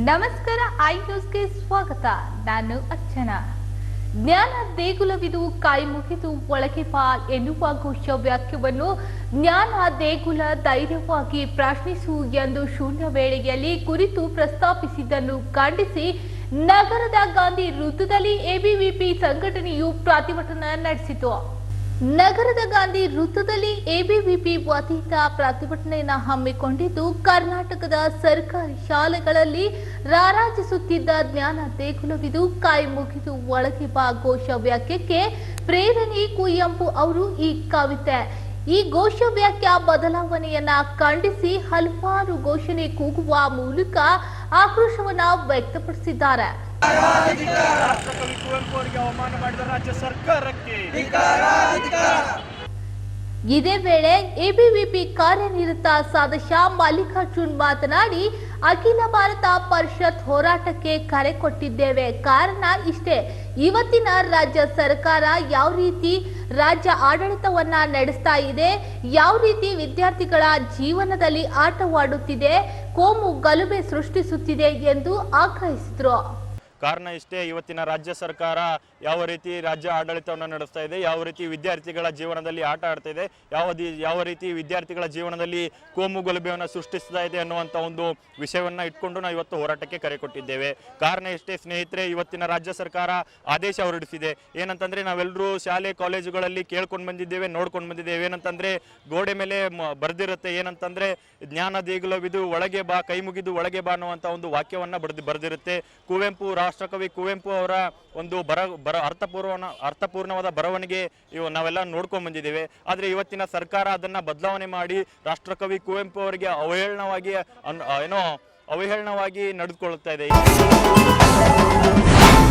ನಮಸ್ಕಾರ ಐ ನ್ಯೂಸ್ಗೆ ಸ್ವಾಗತ. ನಾನು ಅರ್ಚನಾ. ಜ್ಞಾನ ದೇಗುಲವಿದು ಕಾಯಿ ಮುಗಿದು ಒಳಗೆ ಬಾ ಎನ್ನುವ ಘೋಷ ವಾಕ್ಯವನ್ನು ಜ್ಞಾನ ದೇಗುಲ ಧೈರ್ಯವಾಗಿ ಪ್ರಶ್ನಿಸು ಎಂದು ಶೂನ್ಯ ವೇಳೆಯಲ್ಲಿ ಕುರಿತು ಪ್ರಸ್ತಾಪಿಸಿದ್ದನ್ನು ಖಂಡಿಸಿ ನಗರದ ಗಾಂಧಿ ವೃತ್ತದಲ್ಲಿ ಎಬಿವಿಪಿ ಸಂಘಟನೆಯು ಪ್ರತಿಭಟನೆ ನಡೆಸಿತು. ನಗರದ ಗಾಂಧಿ ವೃತ್ತದಲ್ಲಿ ಎಬಿವಿಪಿ ವತಿಯಿಂದ ಪ್ರತಿಭಟನೆಯನ್ನು ಹಮ್ಮಿಕೊಂಡಿದ್ದು, ಕರ್ನಾಟಕದ ಸರ್ಕಾರಿ ಶಾಲೆಗಳಲ್ಲಿ ರಾರಾಜಿಸುತ್ತಿದ್ದ ಜ್ಞಾನ ದೇಗುಲವಿದು ಕಾಯಿ ಮುಗಿದು ಒಳಗೆ ಬಾ ಘೋಷ ವಾಕ್ಯಕ್ಕೆ ಪ್ರೇರಣೆ ಕುವೆಂಪು ಅವರು ಈ ಕವಿತೆ. ಈ ಘೋಷ ವಾಕ್ಯ ಬದಲಾವಣೆಯನ್ನ ಖಂಡಿಸಿ ಹಲವಾರು ಘೋಷಣೆ ಕೂಗುವ ಮೂಲಕ ಆಕ್ರೋಶವನ್ನ ವ್ಯಕ್ತಪಡಿಸಿದ್ದಾರೆ. ಇದೇ ವೇಳೆ ಎಬಿವಿಪಿ ಕಾರ್ಯನಿರತ ಸದಸ್ಯ ಮಲ್ಲಿಕಾರ್ಜುನ್ ಮಾತನಾಡಿ, ಅಖಿಲ ಭಾರತ ಪರಿಷತ್ ಹೋರಾಟಕ್ಕೆ ಕರೆ ಕೊಟ್ಟಿದ್ದೇವೆ. ಕಾರಣ ಇಷ್ಟೇ, ಇವತ್ತಿನ ರಾಜ್ಯ ಸರ್ಕಾರ ಯಾವ ರೀತಿ ರಾಜ್ಯ ಆಡಳಿತವನ್ನ ನಡೆಸ್ತಾ ಇದೆ, ಯಾವ ರೀತಿ ವಿದ್ಯಾರ್ಥಿಗಳ ಜೀವನದಲ್ಲಿ ಆಟವಾಡುತ್ತಿದೆ, ಕೋಮು ಗಲಭೆ ಸೃಷ್ಟಿಸುತ್ತಿದೆ ಎಂದು ಆಗ್ರಹಿಸಿದರು. ಕಾರಣ ಇಷ್ಟೇ, ಇವತ್ತಿನ ರಾಜ್ಯ ಸರ್ಕಾರ ಯಾವ ರೀತಿ ರಾಜ್ಯ ಆಡಳಿತವನ್ನು ನಡೆಸ್ತಾ ಇದೆ, ಯಾವ ರೀತಿ ವಿದ್ಯಾರ್ಥಿಗಳ ಜೀವನದಲ್ಲಿ ಆಟ ಆಡ್ತಾ ಇದೆ, ಯಾವ ರೀತಿ ವಿದ್ಯಾರ್ಥಿಗಳ ಜೀವನದಲ್ಲಿ ಕೋಮು ಗಲಭೆಯನ್ನು ಸೃಷ್ಟಿಸ್ತಾ ಇದೆ ಅನ್ನುವಂಥ ಒಂದು ವಿಷಯವನ್ನು ಇಟ್ಕೊಂಡು ನಾವು ಇವತ್ತು ಹೋರಾಟಕ್ಕೆ ಕರೆ ಕೊಟ್ಟಿದ್ದೇವೆ. ಕಾರಣ ಇಷ್ಟೇ ಸ್ನೇಹಿತರೆ, ಇವತ್ತಿನ ರಾಜ್ಯ ಸರ್ಕಾರ ಆದೇಶ ಹೊರಡಿಸಿದೆ. ಏನಂತಂದರೆ, ನಾವೆಲ್ಲರೂ ಶಾಲೆ ಕಾಲೇಜುಗಳಲ್ಲಿ ಕೇಳ್ಕೊಂಡು ಬಂದಿದ್ದೇವೆ, ನೋಡ್ಕೊಂಡು ಬಂದಿದ್ದೇವೆ. ಏನಂತಂದರೆ, ಗೋಡೆ ಮೇಲೆ ಬರೆದಿರುತ್ತೆ, ಏನಂತಂದರೆ ಜ್ಞಾನ ದೇಗುಲವಿದು ಒಳಗೆ ಬಾ, ಕೈ ಮುಗಿದು ಒಳಗೆ ಬಾ ಅನ್ನುವಂಥ ಒಂದು ವಾಕ್ಯವನ್ನು ಬರೆದಿರುತ್ತೆ. ಕುವೆಂಪು, ರಾಷ್ಟ್ರಕವಿ ಕುವೆಂಪು ಅವರ ಒಂದು ಅರ್ಥಪೂರ್ಣವಾದ ಬರವಣಿಗೆ ನಾವೆಲ್ಲ ನೋಡ್ಕೊಂಡ್ ಬಂದಿದ್ದೇವೆ. ಆದರೆ ಇವತ್ತಿನ ಸರ್ಕಾರ ಅದನ್ನ ಬದಲಾವಣೆ ಮಾಡಿ ರಾಷ್ಟ್ರಕವಿ ಕುವೆಂಪು ಅವರಿಗೆ ಅವಹೇಳನವಾಗಿ ನಡೆದುಕೊಳ್ಳುತ್ತಾ ಇದೆ.